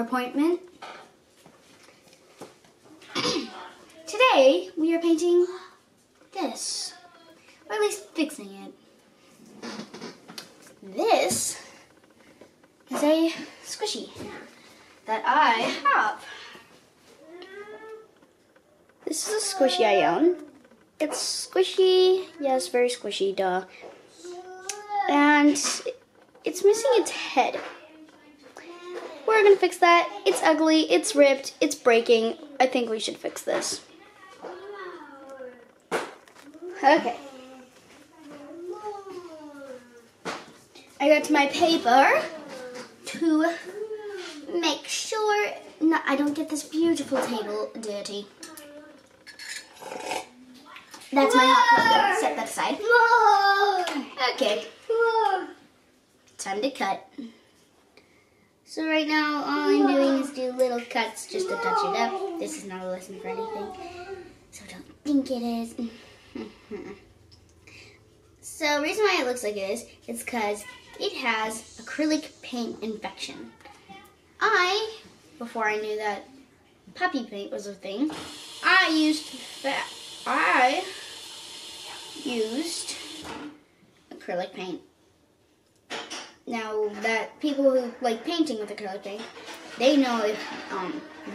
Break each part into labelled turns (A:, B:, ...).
A: doctor appointment. Today, we are painting this, or at least fixing it. This is a squishy that I have. This is a squishy I own. It's squishy, yes, very squishy, duh. And it's missing its head. We're gonna fix that. It's ugly, it's ripped, it's breaking. I think we should fix this. Okay. I got my paper to make sure I don't get this beautiful table dirty. That's my hot cocoa. Set that aside. Okay. Time to cut. So right now, all I'm doing is do little cuts just to touch it up. This is not a lesson for anything, so don't think it is. So the reason why it looks like it is because it has acrylic paint infection. Before I knew that puppy paint was a thing, I used acrylic paint. Now that people who like painting with acrylic paint, they know if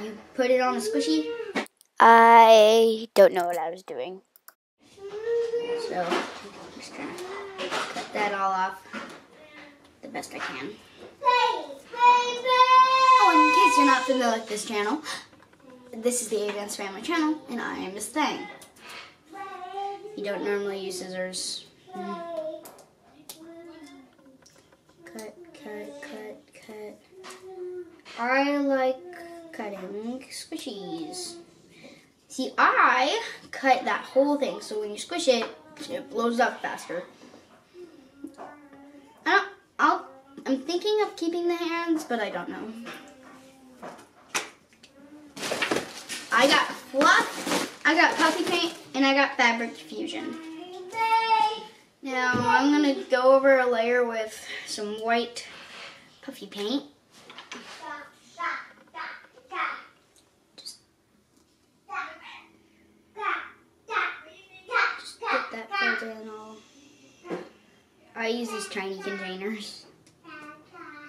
A: you put it on a squishy. I don't know what I was doing. So I'm just trying to cut that all off the best I can. Oh, in case you're not familiar with this channel, this is the Avants family channel, and I am Ms.Thang. You don't normally use scissors. Cut. I like cutting squishies. See, I cut that whole thing, so when you squish it, it blows up faster. I'm thinking of keeping the hands, but I don't know. I got fluff, I got puffy paint, and I got fabric fusion. Now I'm gonna go over a layer with some white puffy paint. Just put that further in all. I use these tiny containers.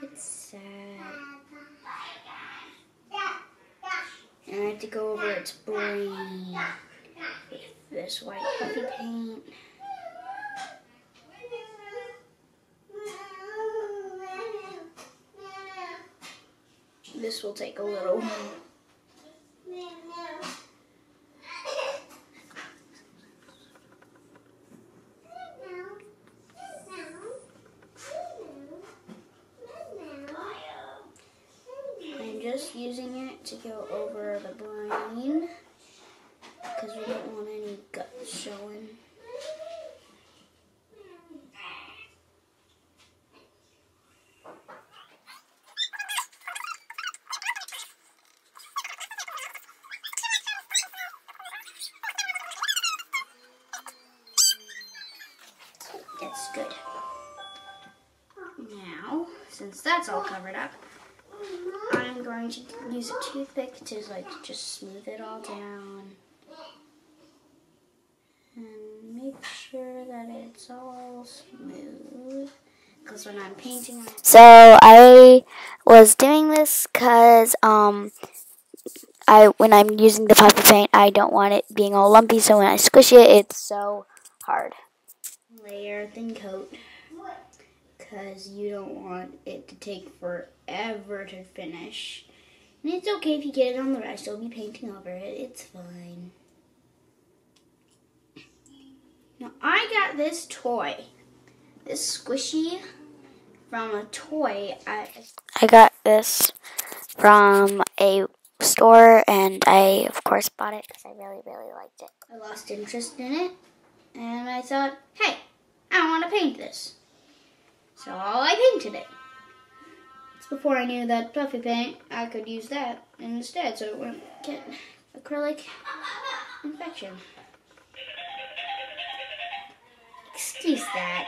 A: It's sad. And I have to go over its brain with this white puffy paint. This will take a little. I'm just using it to go over the brain because we don't want any guts showing. That's good. Now, since that's all covered up, I'm going to use a toothpick to just smooth it all down and make sure that it's all smooth. Because when I'm painting, so I was doing this because when I'm using the puppy paint, I don't want it being all lumpy. So when I squish it, it's so hard. Layer, then coat, because you don't want it to take forever to finish. And it's okay if you get it on the rest, you'll be painting over it, it's fine. Now I got this toy, this squishy from a toy. I got this from a store, and I of course bought it because I really, really liked it. I lost interest in it, and I thought, hey, I want to paint this. So I painted it. It's before I knew that puffy paint, I could use that instead so it wouldn't get acrylic infection. Excuse that.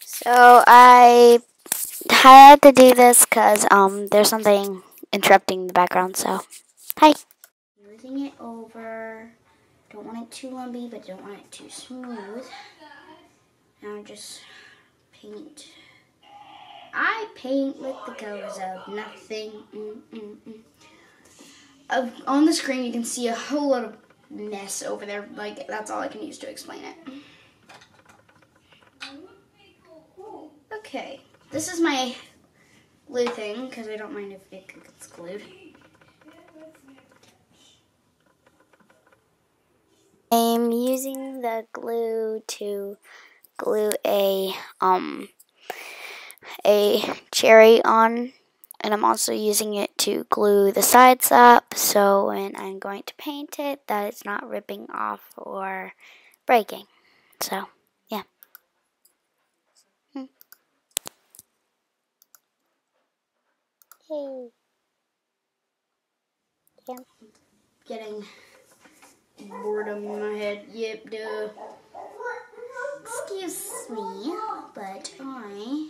A: So I had to do this because there's something interrupting the background. So, hi. Using it over. Don't want it too lumpy, but don't want it too smooth. Now just paint. I paint with the colors of nothing. On the screen, you can see a whole lot of mess over there. Like, that's all I can use to explain it. Okay, this is my glue thing, because I don't mind if it gets glued. I'm using the glue to glue a cherry on, and I'm also using it to glue the sides up, so when I'm going to paint it, that it's not ripping off or breaking. So, yeah. Hey. Yeah. Getting boredom in my head. Yep, duh. Excuse me, but I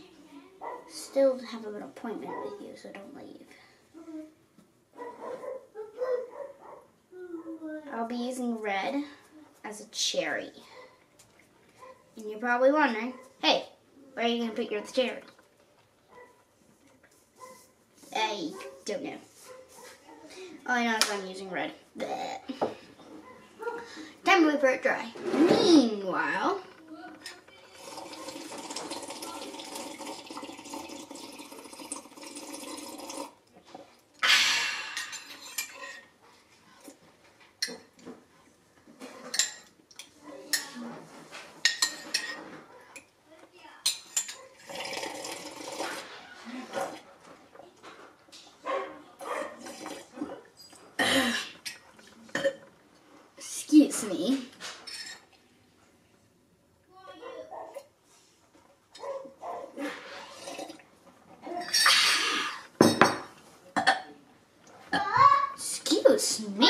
A: still have an appointment with you, so don't leave. I'll be using red as a cherry. And you're probably wondering, hey, where are you going to put your cherry? I don't know. All I know is I'm using red. Blech. Time to wait for it dry. Meanwhile, excuse me. Excuse me.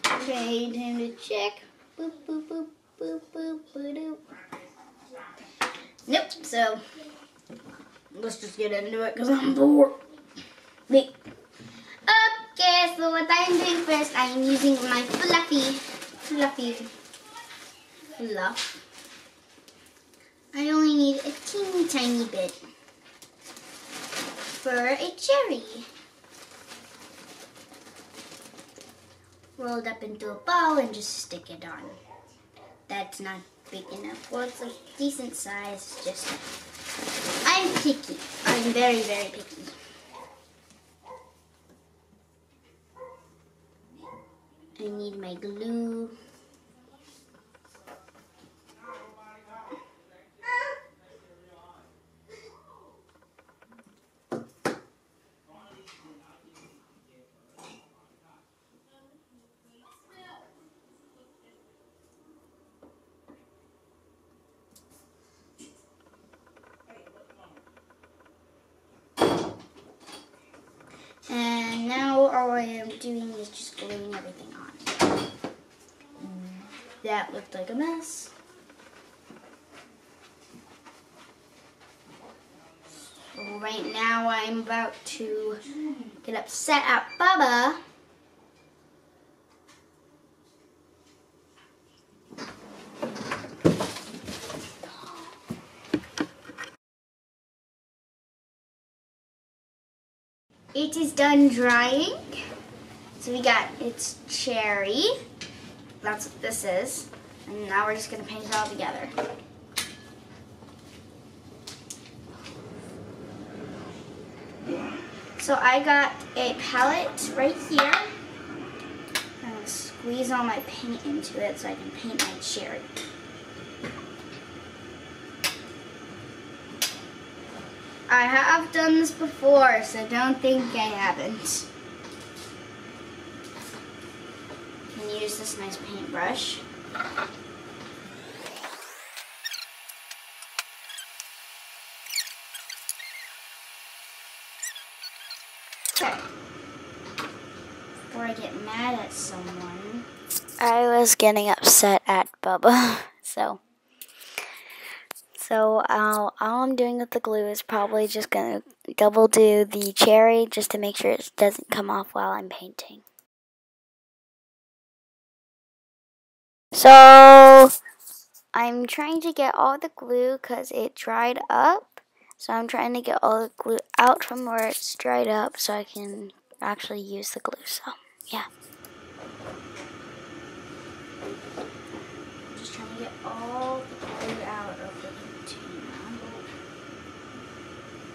A: Okay, time to check. Boop, boop, boop, boop, boop, boop, boop. Nope, so let's just get into it because I'm bored. Wait. Okay, so what I'm doing first, I'm using my fluffy fluff. I only need a teeny tiny bit for a cherry. Rolled up into a ball and just stick it on. That's not big enough. Well, it's like decent size, just I'm picky. I'm very, very picky. I need my glue. And now all I am doing is just gluing everything on. That looked like a mess. So right now I'm about to get upset at Bubba. It is done drying. So we got its cherry. That's what this is. And now we're just going to paint it all together. So I got a palette right here. I'm going to squeeze all my paint into it so I can paint my cherry. I have done this before, so don't think I haven't. You can use this nice paintbrush. Okay. Before I get mad at someone. I was getting upset at Bubba, so So all I'm doing with the glue is probably just going to double do the cherry just to make sure it doesn't come off while I'm painting. So I'm trying to get all the glue because it dried up. So I'm trying to get all the glue out from where it's dried up so I can actually use the glue. So yeah. I'm just trying to get all the glue out of the container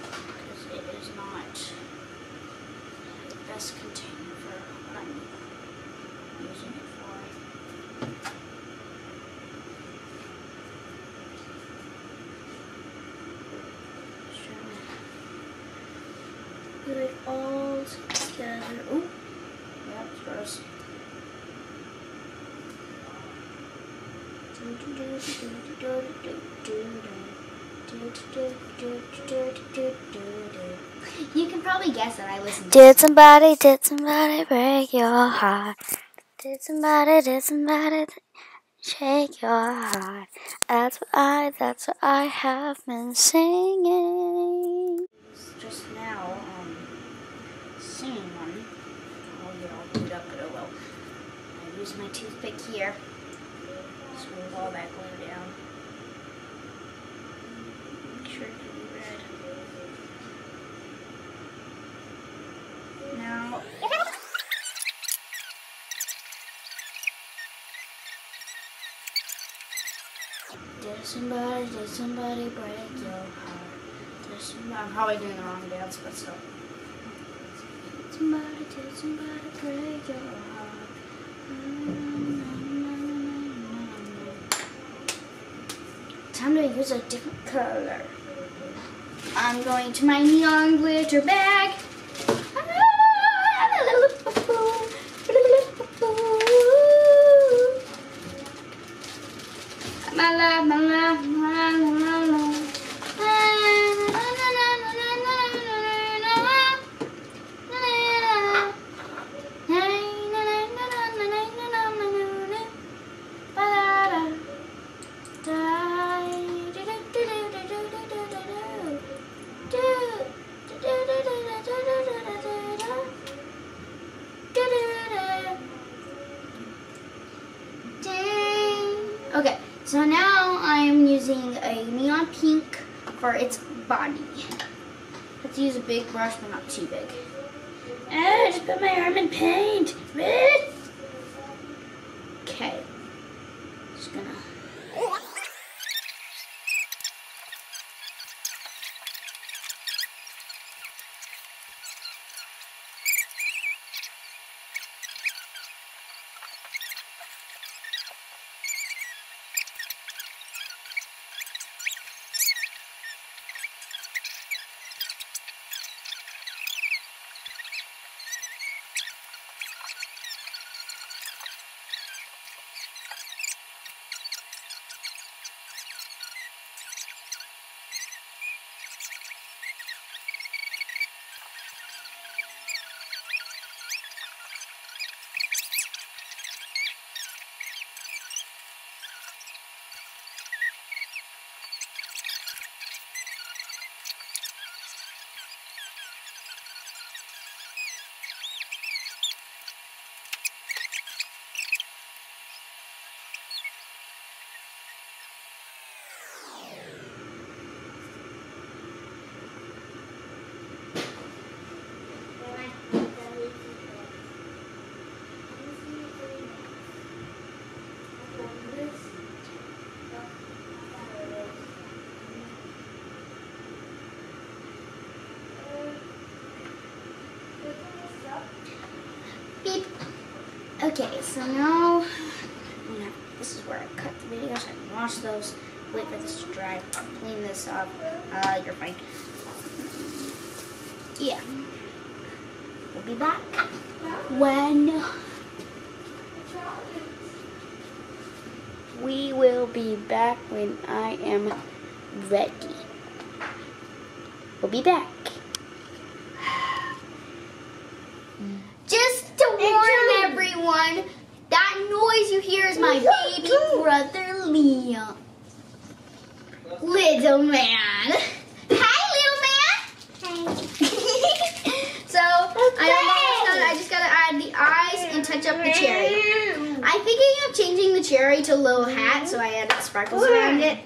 A: because it is not the best container for what I'm using it for. Put it all together. Ooh, yeah, it's gross. You can probably guess that I listen to
B: Did somebody break your heart? Did somebody shake your heart? That's what I have been singing.
A: just now singing one. I'll get all glued up, but oh well. I use my toothpick here. Smooth all that glue down. Make sure it can be red. Now, did somebody break your heart? I'm probably doing the wrong dance, but still. Did somebody break your heart? Time to use a different color. I'm going to my neon glitter bag. Okay, so now I'm using a neon pink for its body. Let's use a big brush, but not too big. I just put my arm in paint. Okay, just gonna. Beep. Okay, so now this is where I cut the video so I can wash those. Wait for this to dry. I'll clean this up. You're fine. Yeah. We'll be back when I am ready. We'll be back. Just to warn everyone, that noise you hear is my baby brother Liam. little man. Hi, little man. So I just gotta add the eyes and touch up the cherry. I'm thinking of changing the cherry to a little hat, so I added sparkles around it.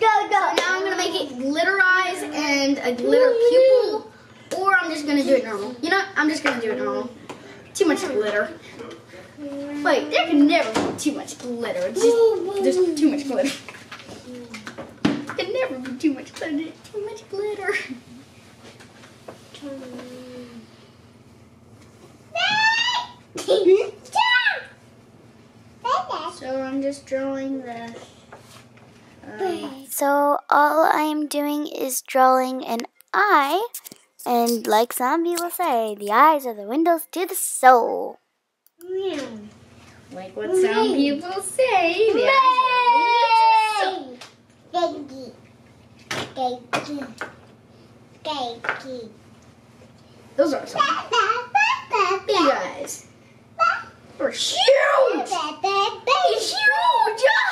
A: So now I'm gonna make it glitter eyes and a glitter pupil, or I'm just gonna do it normal. You know what? I'm just gonna do it normal. Too much glitter. Wait, there can never be too much glitter. It's just, there's too much glitter. There can never be too much glitter. Too much glitter. So I'm just drawing the...
B: So all I am doing is drawing an eye, and like some people say, the eyes are the windows to the soul.
A: Like what some people say, the eyes are the windows to the soul. Those are some big eyes. They're huge! Huge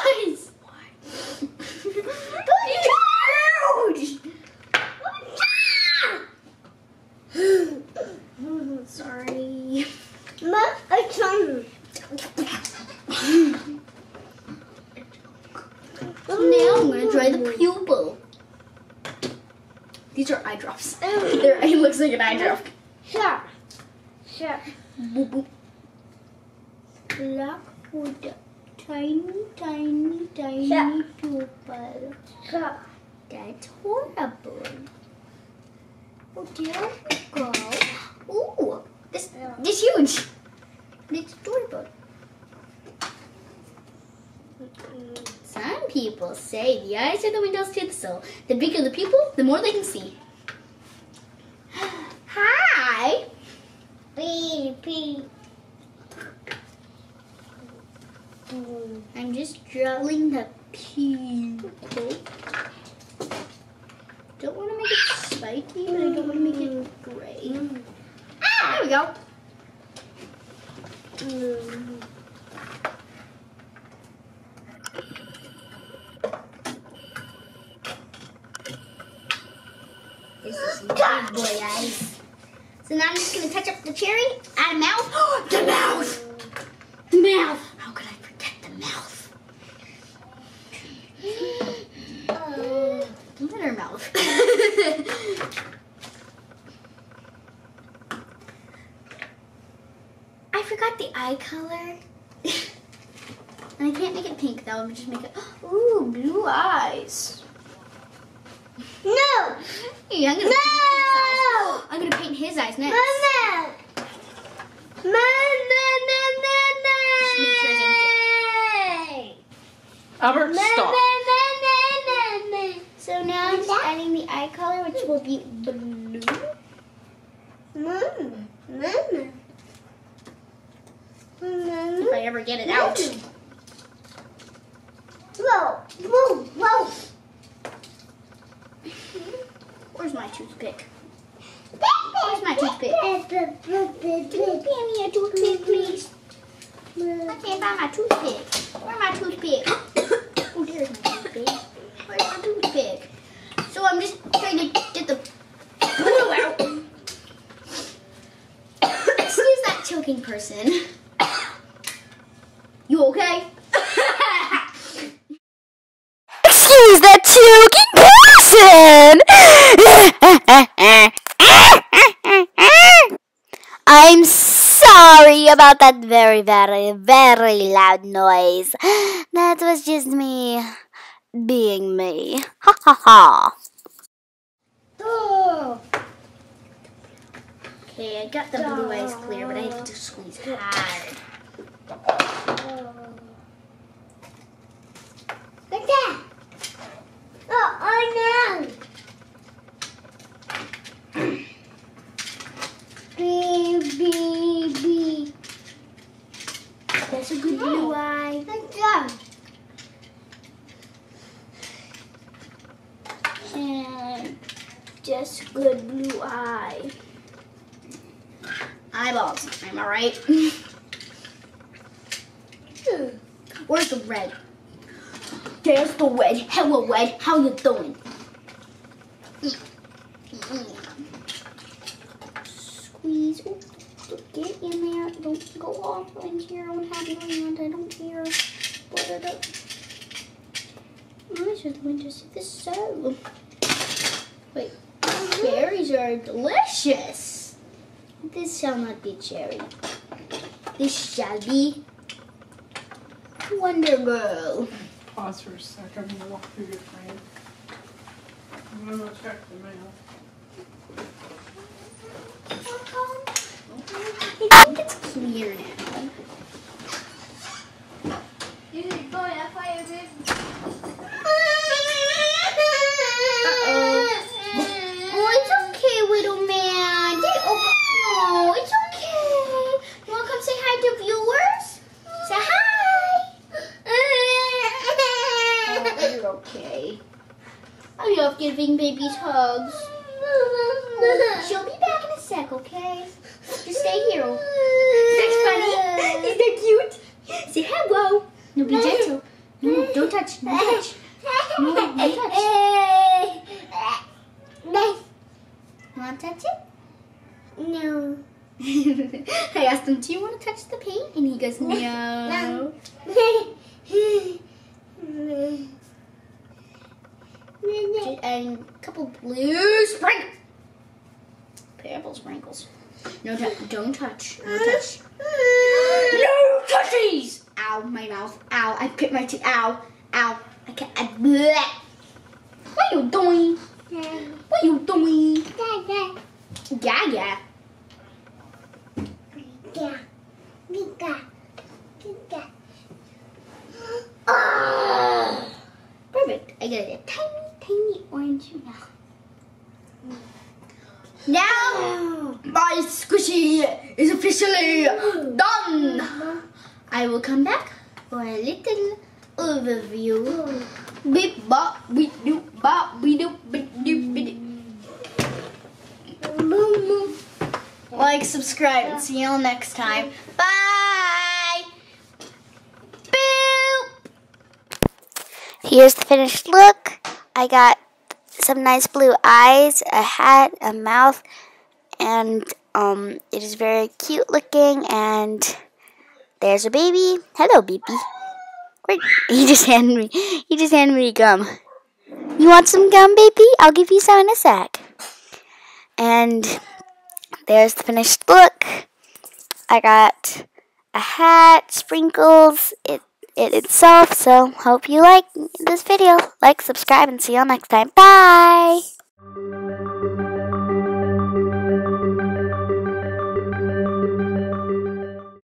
A: eyes! Huge! Sorry. Now I'm going to try the pupil. These are eye drops. It looks like an eye drop. Sure. Boop, boop. Black with a tiny pupil. That's horrible. Oh, there we go. Ooh, this huge. It's adorable. Some people say the eyes are the windows to the soul. The bigger the pupil, the more they can see. Hi. I'm just drawing the pupil. Don't want to make it spiky, but I don't want to make it gray. There we go. This is good boy eyes. So now I'm just going to touch up the cherry, add a mouth. The mouth! The mouth! How could I forget the mouth? Glitter mouth. I forgot the eye color. And I can't make it pink though, I'm just make it, ooh, blue eyes. No! Yeah, I'm gonna paint his eyes next.
C: Albert, stop.
A: So now I'm just adding the eye color, which will be blue. If I ever get it out. Whoa. Where's my toothpick? Where's my toothpick? Give me a toothpick, please. I can't find my toothpick. Where's my toothpick? Oh, there's my toothpick. Where's my toothpick? So I'm just trying to get the glue out. Excuse that choking person. You okay?
B: Excuse that choking person! I'm sorry about that very loud noise. That was just me being me. Ha ha ha.
A: Okay, I got the blue eyes clear, but I have to squeeze hard. Like that. Oh no. Baby. That's a good blue eye. Like that. And just good blue eye. Eyeballs, am I right? Where's the red? there's the wedge. Hello, wedge. How you doing? Squeeze. Oh, get in there. Don't go off in here. I don't have your hand. I don't care. What are the... I just went to see the soul. Wait, cherries are delicious. This shall not be cherry. This shall be Wonder Girl.
C: Pause for a second. I'm gonna walk through your frame. I'm gonna go check the mail.
A: I think it's clear now. Okay. I love giving babies hugs. She'll be back in a sec, okay? Just stay here. That's funny. Is that cute? Say hello. No, be gentle. No, don't touch. No touch. No, don't touch. You want to touch it? No. I asked him, do you want to touch the paint? And he goes, no. And a couple blue sprinkles. Purple sprinkles. No touch. Don't touch. No touch. No touchies! Ow, my mouth. Ow, I bit my teeth. Ow. Ow. I can't. Bleh. What are you doing? What are you doing? Yeah. Perfect. I got a tiny orange now. Now, my squishy is officially done. I will come back for a little overview. Beep bop, beep doop bop, beep doop, beep doop, beep doop. Like, subscribe, and see you all next time. Bye. Boop.
B: Here's the finished look. I got some nice blue eyes, a hat, a mouth, and it is very cute looking. And there's a baby. Hello, baby. Wait, he just handed me gum. You want some gum, baby? I'll give you some in a sec. And there's the finished look. I got a hat, sprinkles, it itself. So hope you like this video. Like, subscribe, and see you all next time. Bye.